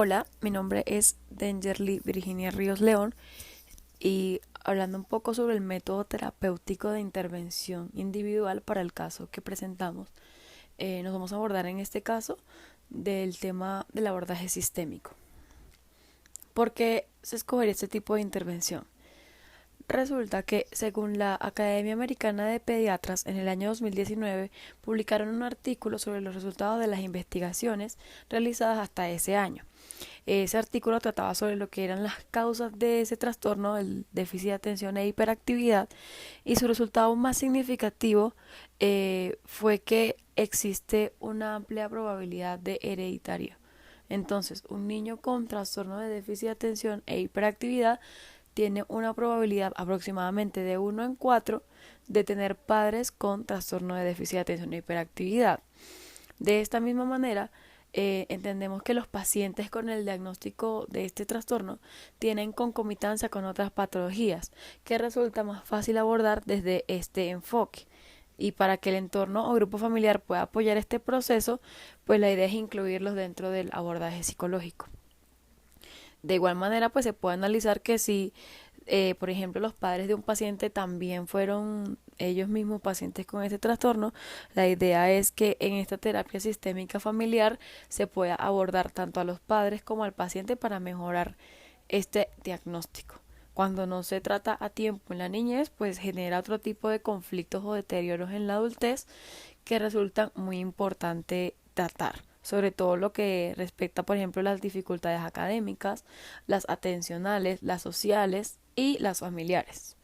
Hola, mi nombre es Dengerly Virginia Ríos León y hablando un poco sobre el método terapéutico de intervención individual para el caso que presentamos, nos vamos a abordar en este caso del tema del abordaje sistémico. ¿Por qué se escogería este tipo de intervención? Resulta que, según la Academia Americana de Pediatras, en el año 2019 publicaron un artículo sobre los resultados de las investigaciones realizadas hasta ese año. Ese artículo trataba sobre lo que eran las causas de ese trastorno, el déficit de atención e hiperactividad, y su resultado más significativo fue que existe una amplia probabilidad de hereditario. Entonces, un niño con trastorno de déficit de atención e hiperactividad tiene una probabilidad aproximadamente de 1 en 4 de tener padres con trastorno de déficit de atención e hiperactividad. De esta misma manera, entendemos que los pacientes con el diagnóstico de este trastorno tienen concomitancia con otras patologías que resulta más fácil abordar desde este enfoque. Y para que el entorno o grupo familiar pueda apoyar este proceso, pues la idea es incluirlos dentro del abordaje psicológico. De igual manera, pues se puede analizar que si, por ejemplo, los padres de un paciente también fueron ellos mismos pacientes con este trastorno, la idea es que en esta terapia sistémica familiar se pueda abordar tanto a los padres como al paciente para mejorar este diagnóstico. Cuando no se trata a tiempo en la niñez, pues genera otro tipo de conflictos o deterioros en la adultez que resultan muy importante tratar, sobre todo lo que respecta, por ejemplo, las dificultades académicas, las atencionales, las sociales y las familiares.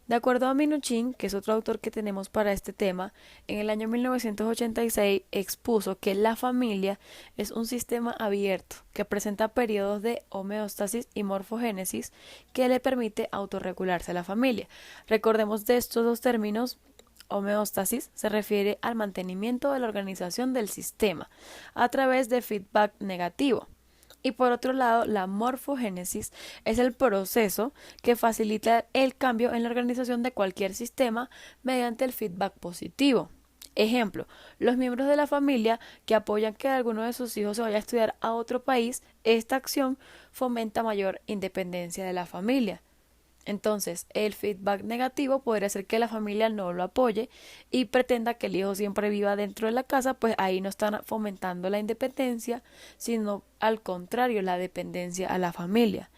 De acuerdo a Minuchin, que es otro autor que tenemos para este tema, en el año 1986 expuso que la familia es un sistema abierto que presenta periodos de homeostasis y morfogénesis que le permite autorregularse a la familia. Recordemos de estos dos términos. Homeostasis se refiere al mantenimiento de la organización del sistema a través de feedback negativo. Y por otro lado, la morfogénesis es el proceso que facilita el cambio en la organización de cualquier sistema mediante el feedback positivo. Ejemplo, los miembros de la familia que apoyan que alguno de sus hijos se vaya a estudiar a otro país, esta acción fomenta mayor independencia de la familia. Entonces, el feedback negativo podría ser que la familia no lo apoye y pretenda que el hijo siempre viva dentro de la casa, pues ahí no están fomentando la independencia, sino al contrario, la dependencia a la familia.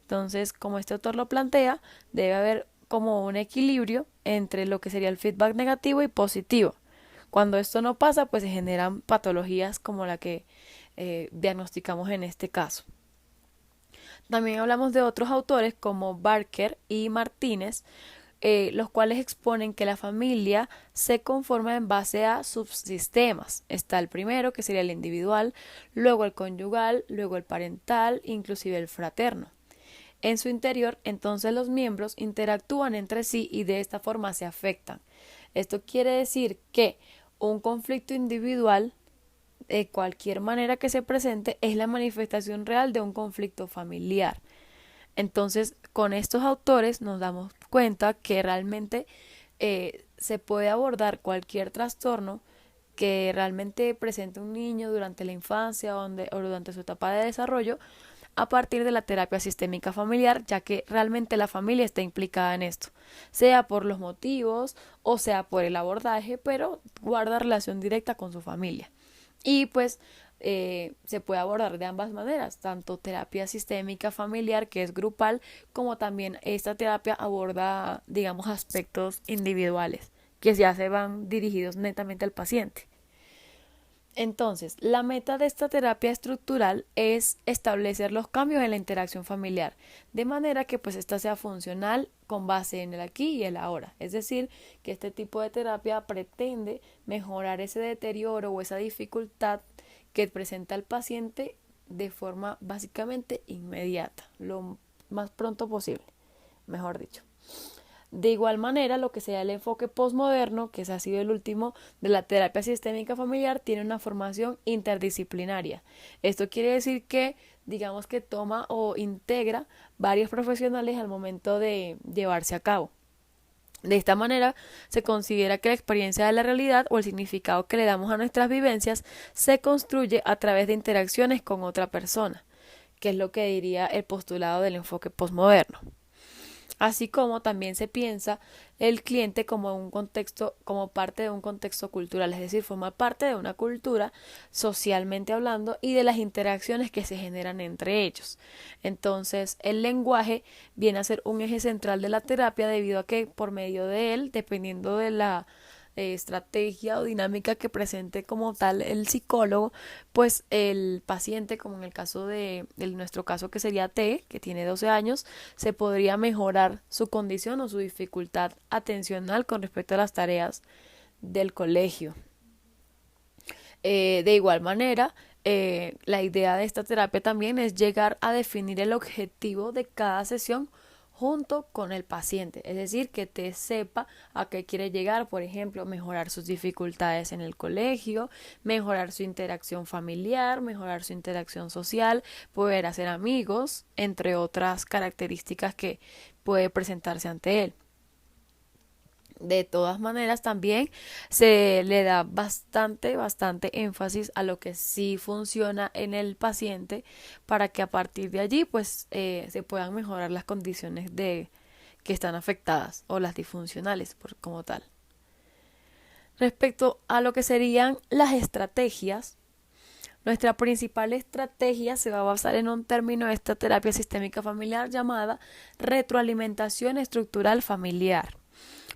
Entonces, como este autor lo plantea, debe haber como un equilibrio entre lo que sería el feedback negativo y positivo. Cuando esto no pasa, pues se generan patologías como la que diagnosticamos en este caso. También hablamos de otros autores como Barker y Martínez, los cuales exponen que la familia se conforma en base a subsistemas. Está el primero, que sería el individual, luego el conyugal, luego el parental, inclusive el fraterno. En su interior, entonces los miembros interactúan entre sí y de esta forma se afectan. Esto quiere decir que un conflicto individual de cualquier manera que se presente es la manifestación real de un conflicto familiar. Entonces, con estos autores nos damos cuenta que realmente se puede abordar cualquier trastorno que realmente presente un niño durante la infancia o durante su etapa de desarrollo a partir de la terapia sistémica familiar, ya que realmente la familia está implicada en esto, sea por los motivos o sea por el abordaje, pero guarda relación directa con su familia. Y pues se puede abordar de ambas maneras, tanto terapia sistémica familiar, que es grupal, como también esta terapia aborda, digamos, aspectos individuales, que ya se van dirigidos netamente al paciente. Entonces, la meta de esta terapia estructural es establecer los cambios en la interacción familiar, de manera que pues esta sea funcional con base en el aquí y el ahora. Es decir, que este tipo de terapia pretende mejorar ese deterioro o esa dificultad que presenta el paciente de forma básicamente inmediata, lo más pronto posible, mejor dicho. De igual manera, lo que sea el enfoque postmoderno, que ha sido el último de la terapia sistémica familiar, tiene una formación interdisciplinaria. Esto quiere decir que, digamos que toma o integra varios profesionales al momento de llevarse a cabo. De esta manera, se considera que la experiencia de la realidad o el significado que le damos a nuestras vivencias se construye a través de interacciones con otra persona, que es lo que diría el postulado del enfoque postmoderno. Así como también se piensa el cliente como un contexto, como parte de un contexto cultural, es decir, forma parte de una cultura socialmente hablando y de las interacciones que se generan entre ellos. Entonces, el lenguaje viene a ser un eje central de la terapia debido a que por medio de él, dependiendo de la estrategia o dinámica que presente como tal el psicólogo, pues el paciente, como en el caso de nuestro caso que sería T, que tiene 12 años, se podría mejorar su condición o su dificultad atencional con respecto a las tareas del colegio. De igual manera, la idea de esta terapia también es llegar a definir el objetivo de cada sesión junto con el paciente, es decir, que te sepa a qué quiere llegar, por ejemplo, mejorar sus dificultades en el colegio, mejorar su interacción familiar, mejorar su interacción social, poder hacer amigos, entre otras características que puede presentarse ante él. De todas maneras, también se le da bastante énfasis a lo que sí funciona en el paciente para que a partir de allí pues se puedan mejorar las condiciones de que están afectadas o las disfuncionales como tal. Respecto a lo que serían las estrategias, nuestra principal estrategia se va a basar en un término de esta terapia sistémica familiar llamada retroalimentación estructural familiar.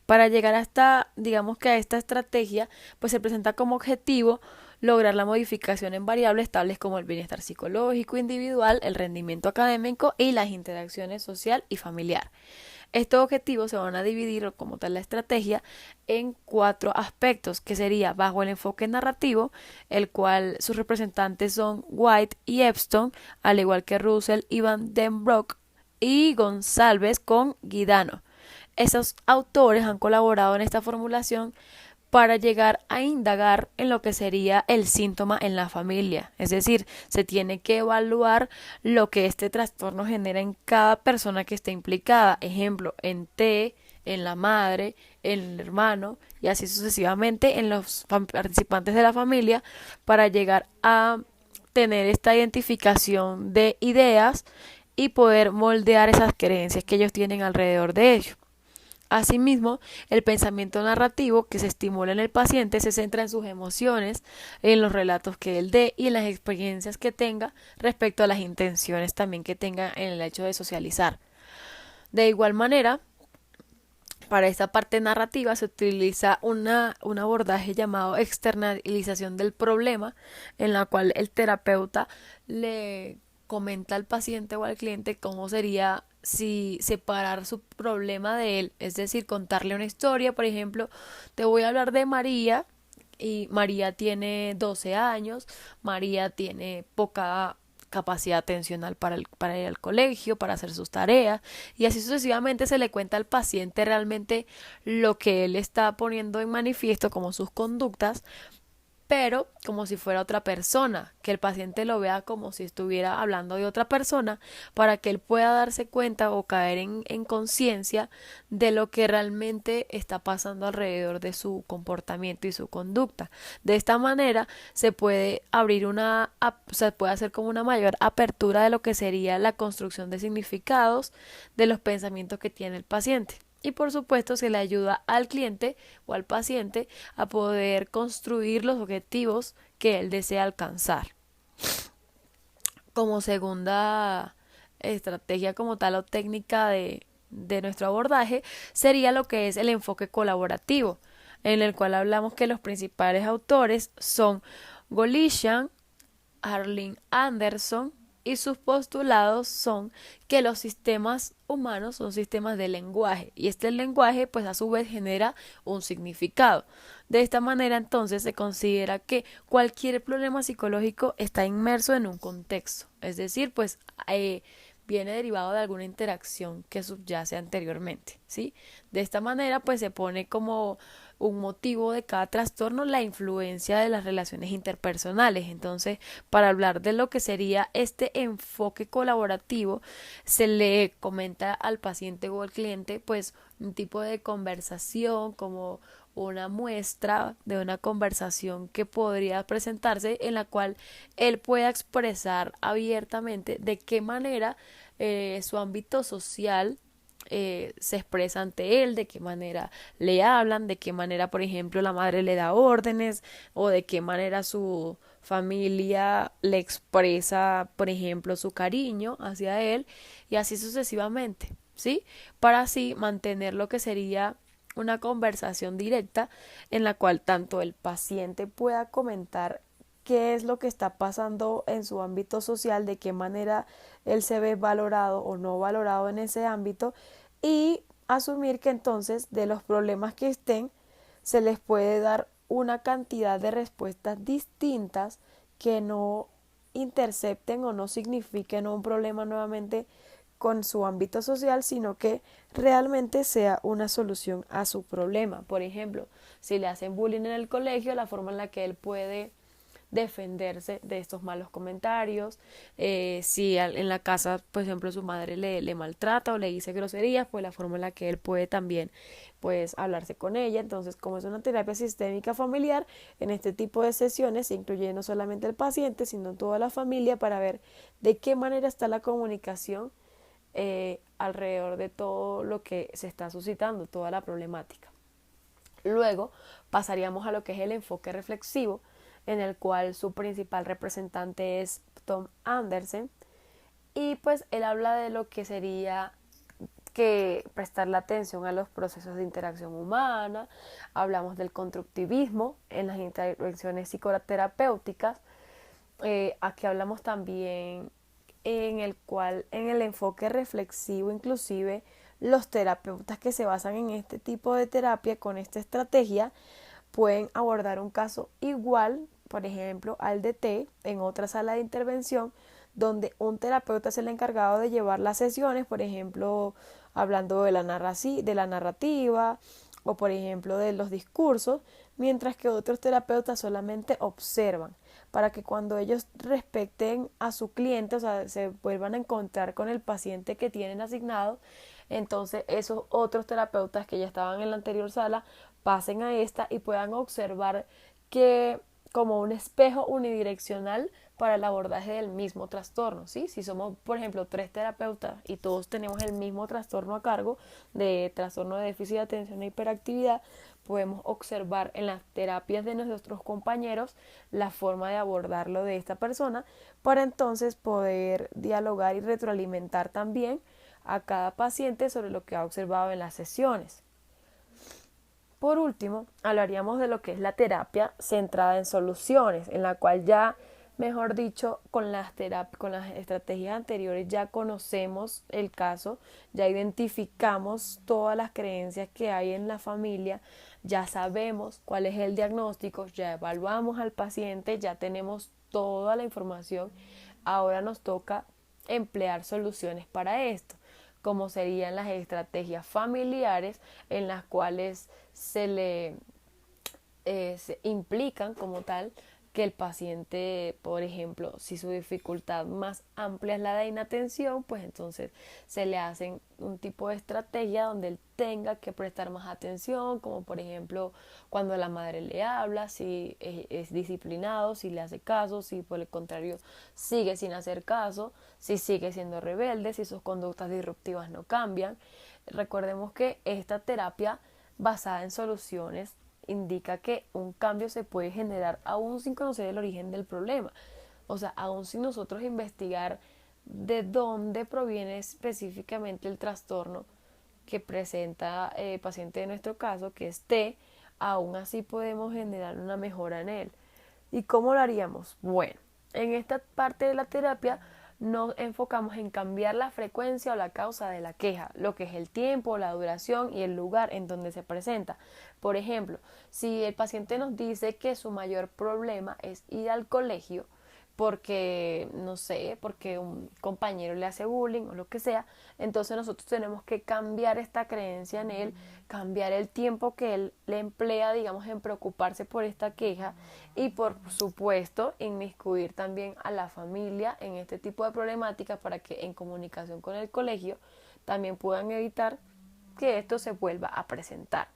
Para llegar a digamos que a esta estrategia, pues se presenta como objetivo lograr la modificación en variables tales como el bienestar psicológico individual, el rendimiento académico y las interacciones social y familiar. Estos objetivos se van a dividir, como tal la estrategia, en 4 aspectos, que sería bajo el enfoque narrativo, el cual sus representantes son White y Epstein, al igual que Russell y Van den Broek y González con Guidano. Esos autores han colaborado en esta formulación para llegar a indagar en lo que sería el síntoma en la familia. Es decir, se tiene que evaluar lo que este trastorno genera en cada persona que esté implicada. Ejemplo, en T, en la madre, en el hermano y así sucesivamente en los participantes de la familia para llegar a tener esta identificación de ideas y poder moldear esas creencias que ellos tienen alrededor de ellos. Asimismo, el pensamiento narrativo que se estimula en el paciente se centra en sus emociones, en los relatos que él dé y en las experiencias que tenga respecto a las intenciones también que tenga en el hecho de socializar. De igual manera, para esta parte narrativa se utiliza un abordaje llamado externalización del problema, en la cual el terapeuta le comenta al paciente o al cliente cómo sería si separar su problema de él, es decir, contarle una historia. Por ejemplo, te voy a hablar de María y María tiene 12 años, María tiene poca capacidad atencional para ir al colegio, para hacer sus tareas y así sucesivamente se le cuenta al paciente realmente lo que él está poniendo en manifiesto como sus conductas, pero como si fuera otra persona, que el paciente lo vea como si estuviera hablando de otra persona, para que él pueda darse cuenta o caer en conciencia de lo que realmente está pasando alrededor de su comportamiento y su conducta. De esta manera se puede se puede hacer como una mayor apertura de lo que sería la construcción de significados de los pensamientos que tiene el paciente. Y por supuesto se le ayuda al cliente o al paciente a poder construir los objetivos que él desea alcanzar. Como segunda estrategia como tal o técnica de nuestro abordaje sería lo que es el enfoque colaborativo, en el cual hablamos que los principales autores son Golishan, Arlene Anderson, y sus postulados son que los sistemas humanos son sistemas de lenguaje y este lenguaje pues a su vez genera un significado. De esta manera entonces se considera que cualquier problema psicológico está inmerso en un contexto, es decir, pues viene derivado de alguna interacción que subyace anteriormente, ¿sí? De esta manera, pues se pone como un motivo de cada trastorno la influencia de las relaciones interpersonales. Entonces, para hablar de lo que sería este enfoque colaborativo, se le comenta al paciente o al cliente, pues, un tipo de conversación como una muestra de una conversación que podría presentarse en la cual él pueda expresar abiertamente de qué manera su ámbito social se expresa ante él, de qué manera le hablan, de qué manera, por ejemplo, la madre le da órdenes o de qué manera su familia le expresa, por ejemplo, su cariño hacia él y así sucesivamente, ¿sí? Para así mantener lo que sería una conversación directa en la cual tanto el paciente pueda comentar qué es lo que está pasando en su ámbito social, de qué manera él se ve valorado o no valorado en ese ámbito y asumir que entonces de los problemas que estén se les puede dar una cantidad de respuestas distintas que no intercepten o no signifiquen un problema nuevamente con su ámbito social, sino que realmente sea una solución a su problema. Por ejemplo, si le hacen bullying en el colegio, la forma en la que él puede defenderse de estos malos comentarios, si en la casa, por ejemplo, su madre le maltrata o le dice groserías, pues la forma en la que él puede también pues hablarse con ella. Entonces, como es una terapia sistémica familiar, en este tipo de sesiones se incluye no solamente el paciente, sino toda la familia para ver de qué manera está la comunicación alrededor de todo lo que se está suscitando, toda la problemática. Luego pasaríamos a lo que es el enfoque reflexivo, en el cual su principal representante es Tom Andersen, y pues él habla de lo que sería que prestar la atención a los procesos de interacción humana, hablamos del constructivismo en las intervenciones psicoterapéuticas, aquí hablamos también en el enfoque reflexivo inclusive los terapeutas que se basan en este tipo de terapia con esta estrategia pueden abordar un caso igual, por ejemplo, al de T en otra sala de intervención donde un terapeuta es el encargado de llevar las sesiones, por ejemplo, hablando de la narrativa o por ejemplo de los discursos, mientras que otros terapeutas solamente observan para que cuando ellos respecten a su cliente, o sea, se vuelvan a encontrar con el paciente que tienen asignado, entonces esos otros terapeutas que ya estaban en la anterior sala pasen a esta y puedan observar que como un espejo unidireccional para el abordaje del mismo trastorno, ¿sí? Si somos, por ejemplo, 3 terapeutas y todos tenemos el mismo trastorno a cargo de trastorno de déficit de atención e hiperactividad, podemos observar en las terapias de nuestros compañeros la forma de abordarlo de esta persona para entonces poder dialogar y retroalimentar también a cada paciente sobre lo que ha observado en las sesiones. Por último, hablaríamos de lo que es la terapia centrada en soluciones, en la cual ya, mejor dicho, con las estrategias anteriores ya conocemos el caso, ya identificamos todas las creencias que hay en la familia, ya sabemos cuál es el diagnóstico, ya evaluamos al paciente, ya tenemos toda la información. Ahora nos toca emplear soluciones para esto, como serían las estrategias familiares en las cuales se implican como tal que el paciente, por ejemplo, si su dificultad más amplia es la de inatención, pues entonces se le hacen un tipo de estrategia donde él tenga que prestar más atención, como por ejemplo cuando la madre le habla, si es disciplinado, si le hace caso, si por el contrario sigue sin hacer caso, si sigue siendo rebelde, si sus conductas disruptivas no cambian. Recordemos que esta terapia basada en soluciones indica que un cambio se puede generar aún sin conocer el origen del problema, o sea, aún sin nosotros investigar de dónde proviene específicamente el trastorno que presenta el paciente de nuestro caso, que es T, aún así podemos generar una mejora en él. ¿Y cómo lo haríamos? Bueno, en esta parte de la terapia nos enfocamos en cambiar la frecuencia o la causa de la queja, lo que es el tiempo, la duración y el lugar en donde se presenta. Por ejemplo, si el paciente nos dice que su mayor problema es ir al colegio, porque, no sé, porque un compañero le hace bullying o lo que sea. Entonces nosotros tenemos que cambiar esta creencia en él, cambiar el tiempo que él le emplea, digamos, en preocuparse por esta queja y por supuesto inmiscuir también a la familia en este tipo de problemáticas para que en comunicación con el colegio también puedan evitar que esto se vuelva a presentar.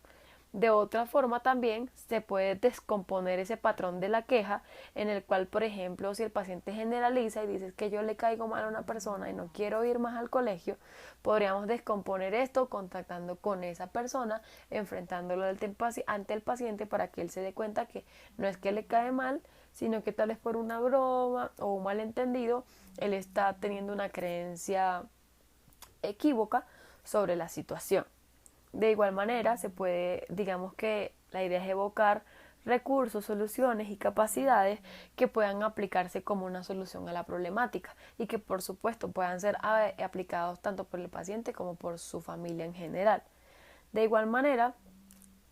De otra forma también se puede descomponer ese patrón de la queja en el cual, por ejemplo, si el paciente generaliza y dice que yo le caigo mal a una persona y no quiero ir más al colegio, podríamos descomponer esto contactando con esa persona, enfrentándolo ante el paciente para que él se dé cuenta que no es que le cae mal, sino que tal vez por una broma o un malentendido, él está teniendo una creencia equívoca sobre la situación. De igual manera, se puede, digamos que la idea es evocar recursos, soluciones y capacidades que puedan aplicarse como una solución a la problemática y que por supuesto puedan ser aplicados tanto por el paciente como por su familia en general. De igual manera,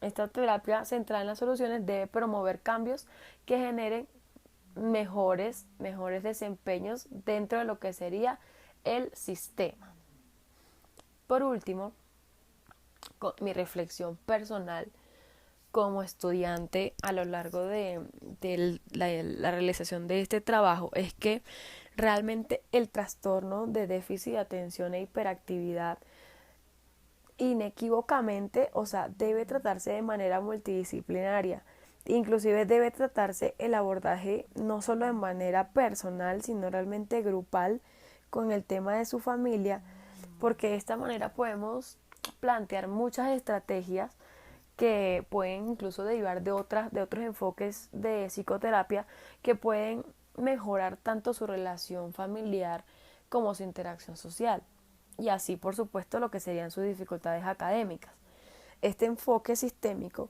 esta terapia centrada en las soluciones debe promover cambios que generen mejores desempeños dentro de lo que sería el sistema. Por último, mi reflexión personal como estudiante a lo largo de la realización de este trabajo es que realmente el trastorno de déficit de atención e hiperactividad inequívocamente, o sea, debe tratarse de manera multidisciplinaria. Inclusive debe tratarse el abordaje no solo de manera personal, sino realmente grupal con el tema de su familia, porque de esta manera podemos plantear muchas estrategias que pueden incluso derivar de otros enfoques de psicoterapia que pueden mejorar tanto su relación familiar como su interacción social y así por supuesto lo que serían sus dificultades académicas. Este enfoque sistémico,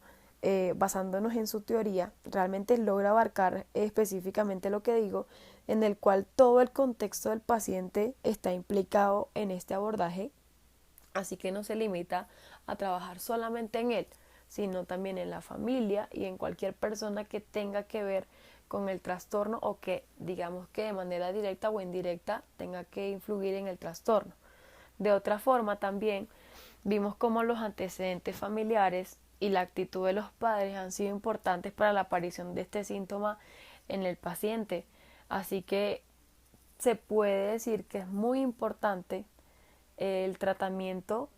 basándonos en su teoría, realmente logra abarcar específicamente lo que digo, en el cual todo el contexto del paciente está implicado en este abordaje, así que no se limita a trabajar solamente en él, sino también en la familia y en cualquier persona que tenga que ver con el trastorno o que digamos que de manera directa o indirecta tenga que influir en el trastorno. De otra forma también vimos cómo los antecedentes familiares y la actitud de los padres han sido importantes para la aparición de este síntoma en el paciente. Así que se puede decir que es muy importante el tratamiento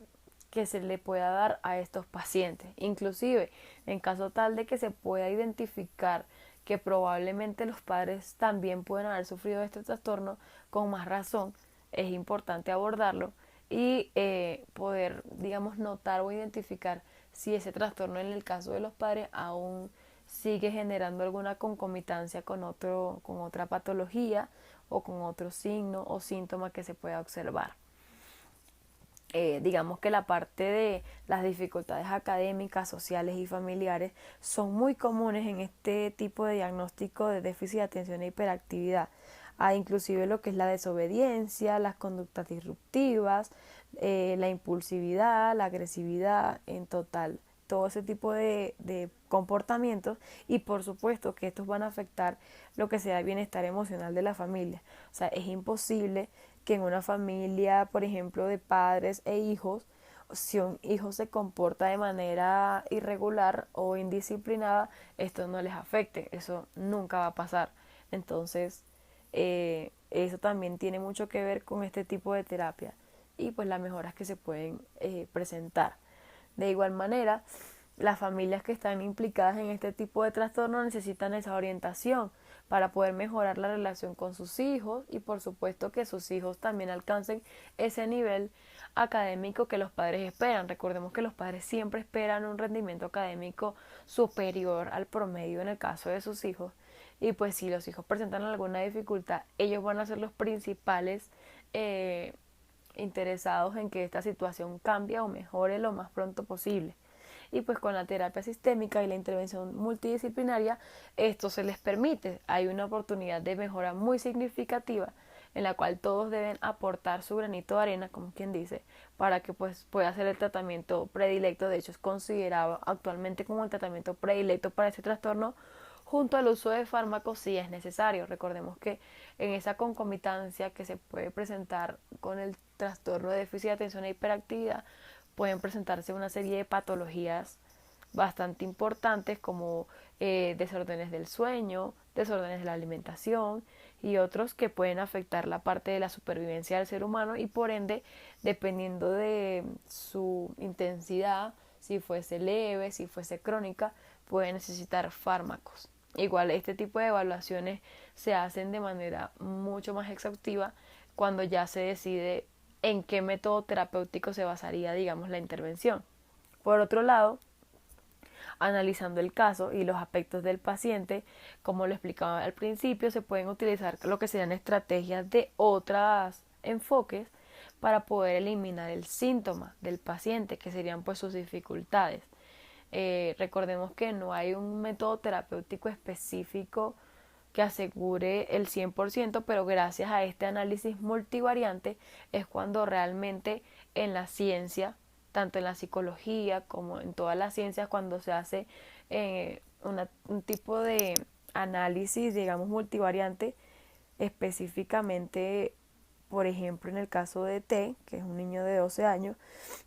que se le pueda dar a estos pacientes. Inclusive, en caso tal de que se pueda identificar que probablemente los padres también pueden haber sufrido este trastorno, con más razón es importante abordarlo y poder, digamos, notar o identificar si ese trastorno en el caso de los padres aún sigue generando alguna concomitancia con otra patología o con otro signo o síntoma que se pueda observar. Digamos que la parte de las dificultades académicas, sociales y familiares son muy comunes en este tipo de diagnóstico de déficit de atención e hiperactividad. Inclusive lo que es la desobediencia, las conductas disruptivas, la impulsividad, la agresividad, en total, todo ese tipo de comportamientos y por supuesto que estos van a afectar lo que sea el bienestar emocional de la familia. O sea, es imposible que en una familia, por ejemplo, de padres e hijos, si un hijo se comporta de manera irregular o indisciplinada, esto no les afecte, eso nunca va a pasar. Entonces, eso también tiene mucho que ver con este tipo de terapia y pues las mejoras que se pueden presentar. De igual manera, las familias que están implicadas en este tipo de trastorno necesitan esa orientación para poder mejorar la relación con sus hijos y por supuesto que sus hijos también alcancen ese nivel académico que los padres esperan. Recordemos que los padres siempre esperan un rendimiento académico superior al promedio en el caso de sus hijos y pues si los hijos presentan alguna dificultad, ellos van a ser los principales interesados en que esta situación cambie o mejore lo más pronto posible. Y pues con la terapia sistémica y la intervención multidisciplinaria esto se les permite. Hay una oportunidad de mejora muy significativa en la cual todos deben aportar su granito de arena, como quien dice, para que pues pueda ser el tratamiento predilecto. De hecho es considerado actualmente como el tratamiento predilecto para este trastorno junto al uso de fármacos si es necesario. Recordemos que en esa concomitancia que se puede presentar con el trastorno de déficit de atención e hiperactividad, pueden presentarse una serie de patologías bastante importantes como desórdenes del sueño, desórdenes de la alimentación y otros que pueden afectar la parte de la supervivencia del ser humano y por ende, dependiendo de su intensidad, si fuese leve, si fuese crónica, puede necesitar fármacos. Igual este tipo de evaluaciones se hacen de manera mucho más exhaustiva cuando ya se decide en qué método terapéutico se basaría, digamos, la intervención. Por otro lado, analizando el caso y los aspectos del paciente, como lo explicaba al principio, se pueden utilizar lo que serían estrategias de otros enfoques para poder eliminar el síntoma del paciente, que serían pues sus dificultades. Recordemos que no hay un método terapéutico específico que asegure el 100%, pero gracias a este análisis multivariante es cuando realmente en la ciencia, tanto en la psicología como en todas las ciencias, cuando se hace un tipo de análisis, digamos, multivariante, específicamente, por ejemplo, en el caso de T, que es un niño de 12 años,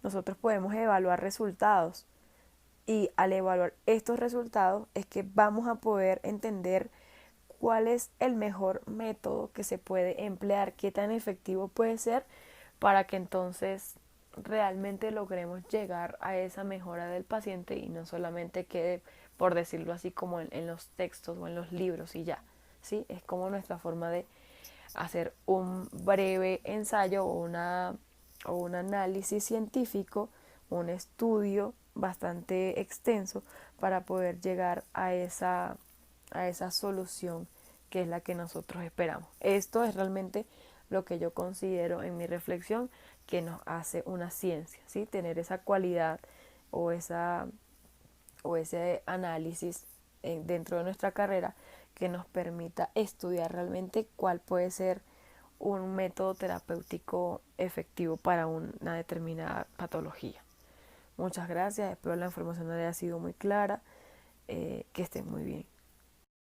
nosotros podemos evaluar resultados y al evaluar estos resultados es que vamos a poder entender cuál es el mejor método que se puede emplear, qué tan efectivo puede ser para que entonces realmente logremos llegar a esa mejora del paciente y no solamente quede, por decirlo así, como en los textos o en los libros y ya. ¿Sí? Es como nuestra forma de hacer un breve ensayo o un análisis científico, un estudio bastante extenso para poder llegar a esa solución que es la que nosotros esperamos. Esto es realmente lo que yo considero en mi reflexión que nos hace una ciencia, ¿sí? Tener esa cualidad o ese análisis dentro de nuestra carrera que nos permita estudiar realmente cuál puede ser un método terapéutico efectivo para una determinada patología. Muchas gracias, espero la información haya sido muy clara, que estén muy bien.